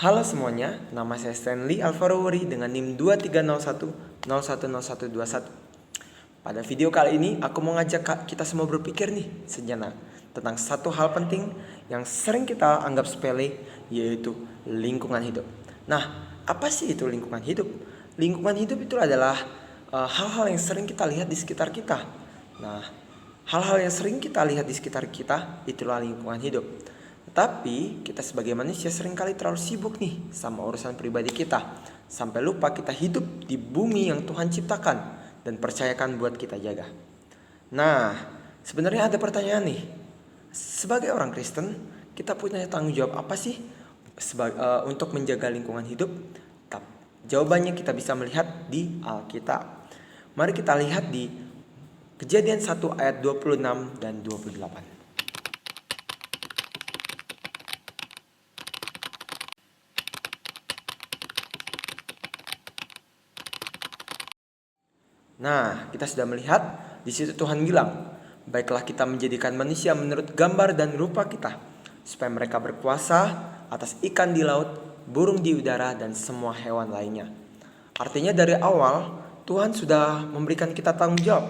Halo semuanya, nama saya Stanley Alvaro Wuri dengan NIM 2301010121. Pada video kali ini, aku mau ngajak kita semua berpikir nih sejenak tentang satu hal penting yang sering kita anggap sepele, yaitu lingkungan hidup. Nah, apa sih itu lingkungan hidup? Lingkungan hidup itu adalah hal-hal yang sering kita lihat di sekitar kita. Nah, hal-hal yang sering kita lihat di sekitar kita, itulah lingkungan hidup. Tapi kita sebagai manusia seringkali terlalu sibuk nih sama urusan pribadi kita, sampai lupa kita hidup di bumi yang Tuhan ciptakan dan percayakan buat kita jaga. Nah, sebenarnya ada pertanyaan nih. Sebagai orang Kristen, kita punya tanggung jawab apa sih untuk menjaga lingkungan hidup? Jawabannya kita bisa melihat di Alkitab. Mari kita lihat di Kejadian 1 ayat 26 dan 28. Nah, kita sudah melihat di situ Tuhan bilang, baiklah kita menjadikan manusia menurut gambar dan rupa kita, supaya mereka berkuasa atas ikan di laut, burung di udara, dan semua hewan lainnya. Artinya dari awal Tuhan sudah memberikan kita tanggung jawab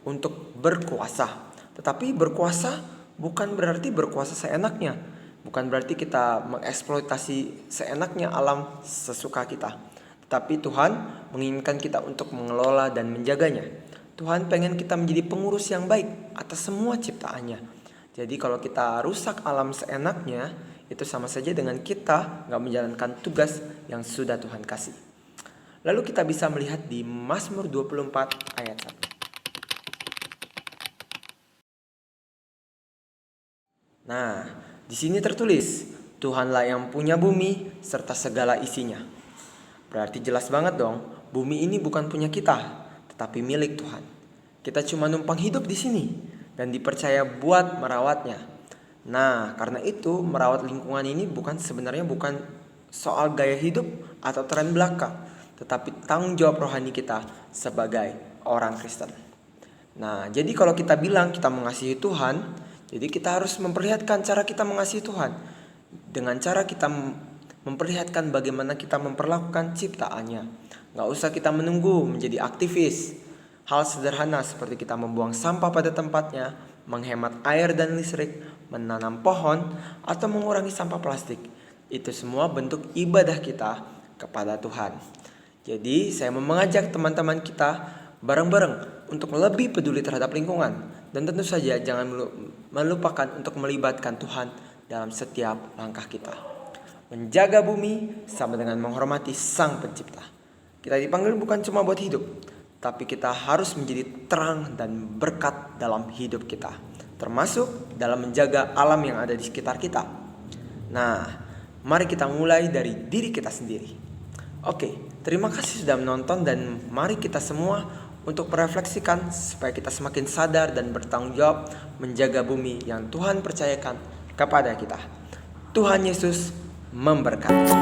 untuk berkuasa. Tetapi berkuasa bukan berarti berkuasa seenaknya, bukan berarti kita mengeksploitasi seenaknya alam sesuka kita. Tapi Tuhan menginginkan kita untuk mengelola dan menjaganya. Tuhan pengen kita menjadi pengurus yang baik atas semua ciptaannya. Jadi kalau kita rusak alam seenaknya, itu sama saja dengan kita gak menjalankan tugas yang sudah Tuhan kasih. Lalu kita bisa melihat di Mazmur 24 ayat 1. Nah, di sini tertulis, Tuhanlah yang punya bumi serta segala isinya. Berarti jelas banget dong, bumi ini bukan punya kita, tetapi milik Tuhan. Kita cuma numpang hidup di sini dan dipercaya buat merawatnya. Nah, karena itu merawat lingkungan ini sebenarnya bukan soal gaya hidup atau tren belaka, tetapi tanggung jawab rohani kita sebagai orang Kristen. Nah, jadi kalau kita bilang kita mengasihi Tuhan, jadi kita harus memperlihatkan cara kita mengasihi Tuhan dengan cara kita memperlihatkan bagaimana kita memperlakukan ciptaannya. Gak usah kita menunggu menjadi aktivis. Hal sederhana seperti kita membuang sampah pada tempatnya, menghemat air dan listrik, menanam pohon, atau mengurangi sampah plastik. Itu semua bentuk ibadah kita kepada Tuhan. Jadi saya mau mengajak teman-teman kita bareng-bareng untuk lebih peduli terhadap lingkungan. Dan tentu saja jangan melupakan untuk melibatkan Tuhan dalam setiap langkah kita. Menjaga bumi sama dengan menghormati Sang Pencipta. Kita dipanggil bukan cuma buat hidup, tapi kita harus menjadi terang dan berkat dalam hidup kita, termasuk dalam menjaga alam yang ada di sekitar kita. Nah, mari kita mulai dari diri kita sendiri. Oke, terima kasih sudah menonton dan mari kita semua untuk merefleksikan supaya kita semakin sadar dan bertanggung jawab menjaga bumi yang Tuhan percayakan kepada kita. Tuhan Yesus memberkati.